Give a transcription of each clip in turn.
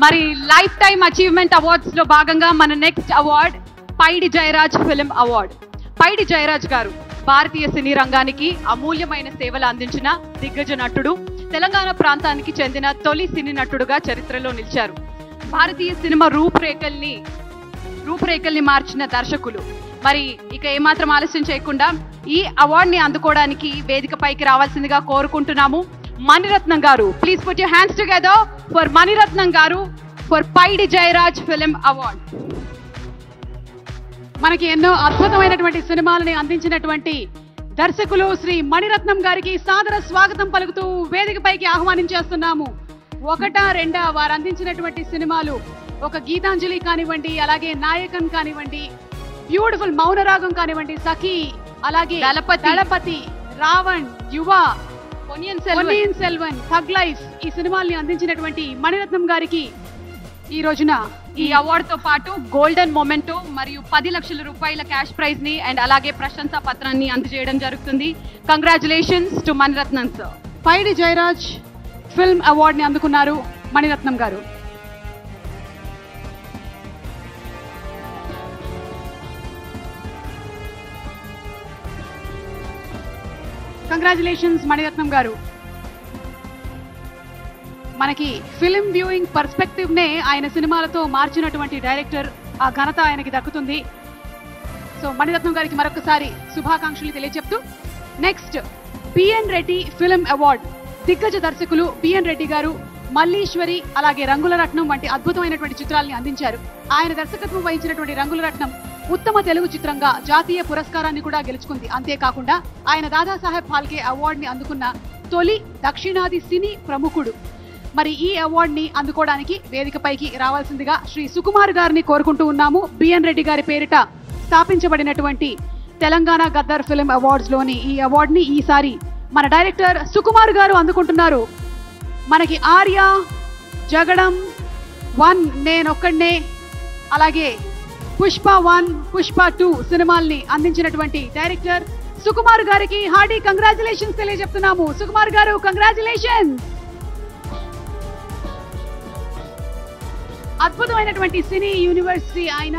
మరి life time achievement awards లో భాగంగా మన నెక్స్ట్ అవార్డ్ పైడి జయరాజ్ ఫిల్మ్ అవార్డ్. పైడి జయరాజ్ గారు భారతీయ సినీ రంగానికి అమూల్యమైన సేవలు అందించిన దిగ్గజ నటుడు, తెలంగాణ ప్రాంతానికి చెందిన తొలి సినీ నటుడుగా చరిత్రలో నిలిచారు. భారతీయ సినిమా రూపురేఖల్ని మార్చిన దర్శకులు. మరి ఇక ఏమాత్రం ఆలస్యం చేయకుండా ఈ అవార్డ్ ని అందుకోవడానికి వేదికపైకి రావాల్సిందిగా కోరుకుంటున్నాము. Maniratnam garu, please put your hands together for Maniratnam garu for Paidi Jayaraj film award. మనకి ఎన్నో అద్భుతమైనటువంటి సినిమాలని అందించినటువంటి దర్శకులు శ్రీ మణిరత్నం గారికి సాదర స్వాగతం పలుకుతూ వేదికపైకి ఆహ్వానించేస్తున్నాము. ఒకటా రెండా వారు అందించినటువంటి సినిమాలు ఒక గీతాంజలి కానివ్వండి, అలాగే నాయకన్ కానివ్వండి, బ్యూటిఫుల్ మౌనరాగం కానివ్వండి, సఖీ, అలాగే దళపతి, రావణ్, యువ, పొన్నియిన్ సెల్వన్, థగ్ లైఫ్, ఈ సినిమాల్ని అందించినటువంటి మణిరత్నం గారికి ఈ రోజున ఈ అవార్డు తో పాటు గోల్డెన్ మొమెంటో మరియు 10 లక్షల రూపాయల క్యాష్ ప్రైజ్ ని అండ్ అలాగే ప్రశంసా పత్రాన్ని అందజేయడం జరుగుతుంది. Congratulations to Mani Ratnam sir. Paidi Jayaraj film award ని అందుకున్నారు మణిరత్నం గారు. కంగ్రాచులేషన్స్ మణిరత్నం గారు. మనకి ఫిల్మ్ వ్యూయింగ్ పర్స్పెక్టివ్ నే ఆయన సినిమాలతో మార్చినటువంటి డైరెక్టర్, ఆ ఘనత ఆయనకి దక్కుతుంది. సో మణిరత్నం గారికి మరొకసారి శుభాకాంక్షలు తెలియజెప్తూ next B N Reddy film award. దిగ్గజ దర్శకులు బిఎన్ రెడ్డి గారు మల్లీశ్వరి, అలాగే రంగుల రత్నం వంటి అద్భుతమైనటువంటి చిత్రాల్ని అందించారు. ఆయన దర్శకత్వం వహించినటువంటి రంగుల రత్నం ఉత్తమ తెలుగు చిత్రంగా జాతీయ పురస్కారాన్ని కూడా గెలుచుకుంది. అంతేకాకుండా ఆయన దాదాసాహెబ్ ఫాల్కే అవార్డు ని అందుకున్న తొలి దక్షిణాది సినీ ప్రముఖుడు. మరి ఈ అవార్డు ని అందుకోవడానికి వేదికపైకి రావాల్సిందిగా శ్రీ సుకుమార్ గారిని కోరుకుంటూ ఉన్నాము. బిఎన్ రెడ్డి గారి పేరిట స్థాపించబడినటువంటి తెలంగాణ గద్దర్ ఫిల్మ్ అవార్డ్స్ లోని ఈ అవార్డు ని ఈసారి మన డైరెక్టర్ సుకుమార్ గారు అందుకుంటున్నారు. మనకి ఆర్య, జగడం 1, నేనొక్కడే, అలాగే పుష్ప 1, పుష్ప 2 సినిమాల్ని అందించినటువంటి డైరెక్టర్ సుకుమార్ గారికి హార్డీ కంగ్రాచులేషన్స్ తెలియజెప్తున్నాము. సుకుమార్ గారు, కంగ్రాచులేషన్స్. అద్భుతమైనటువంటి సినీ యూనివర్సిటీ ఆయన,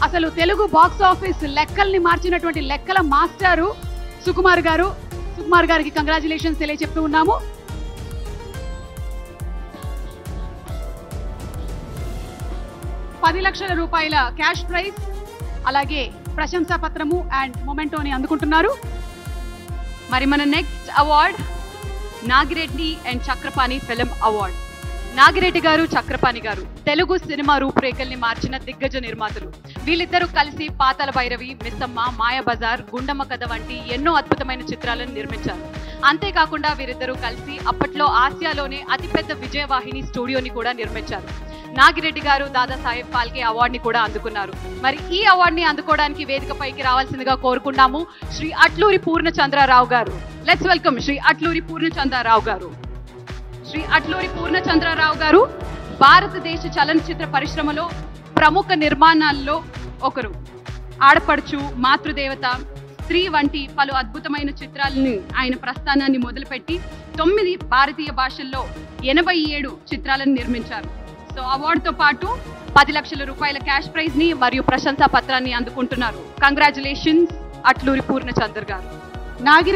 అసలు తెలుగు బాక్స్ ఆఫీస్ లెక్కల్ని మార్చినటువంటి లెక్కల మాస్టారు సుకుమార్ గారు. సుకుమార్ గారికి కంగ్రాచులేషన్స్ తెలియజెప్తూ ఉన్నాము. ₹10 లక్షల క్యాష్ ప్రైజ్, అలాగే ప్రశంసా పత్రము అండ్ మొమెంటోని అందుకుంటున్నారు. మరి మన next award Nagireddy and Chakrapani film award. Nagireddy గారు, చక్రపాణి గారు తెలుగు సినిమా రూపురేఖల్ని మార్చిన దిగ్గజ నిర్మాతలు. వీళ్ళిద్దరూ కలిసి పాతాళ భైరవి, మిస్సమ్మ, మాయాబజార్, గుండమ్మ కథ వంటి ఎన్నో అద్భుతమైన చిత్రాలను నిర్మించారు. అంతేకాకుండా వీరిద్దరూ కలిసి అప్పట్లో ఆసియాలోనే అతిపెద్ద విజయవాహిని స్టూడియోని కూడా నిర్మించారు. నాగిరెడ్డి గారు దాదాసాహెబ్ ఫాల్కే అవార్డుని కూడా అందుకున్నారు. మరి ఈ అవార్డుని అందుకోవడానికి వేదికపైకి రావాల్సిందిగా కోరుకున్నాము శ్రీ అట్లూరి పూర్ణచంద్రరావు గారు. లెట్స్ వెల్కమ్ శ్రీ అట్లూరి పూర్ణచంద్రరావు గారు. శ్రీ అట్లూరి పూర్ణచంద్రరావు గారు భారతదేశ చలనచిత్ర పరిశ్రమలో ప్రముఖ నిర్మాణాల్లో ఒకరు. ఆడపడుచు, మాతృదేవత, స్త్రీ వంటి పలు అద్భుతమైన చిత్రాలను ఆయన ప్రస్థానాన్ని మొదలుపెట్టి 9 భారతీయ భాషల్లో 87 చిత్రాలను నిర్మించారు. సో అవార్డుతో పాటు ₹10 లక్షల క్యాష్ ప్రైజ్ ని మరియు ప్రశంసా పత్రాన్ని అందుకుంటున్నారు. కంగ్రాచులేషన్స్ అట్లూరి పూర్ణచంద్ర గారు.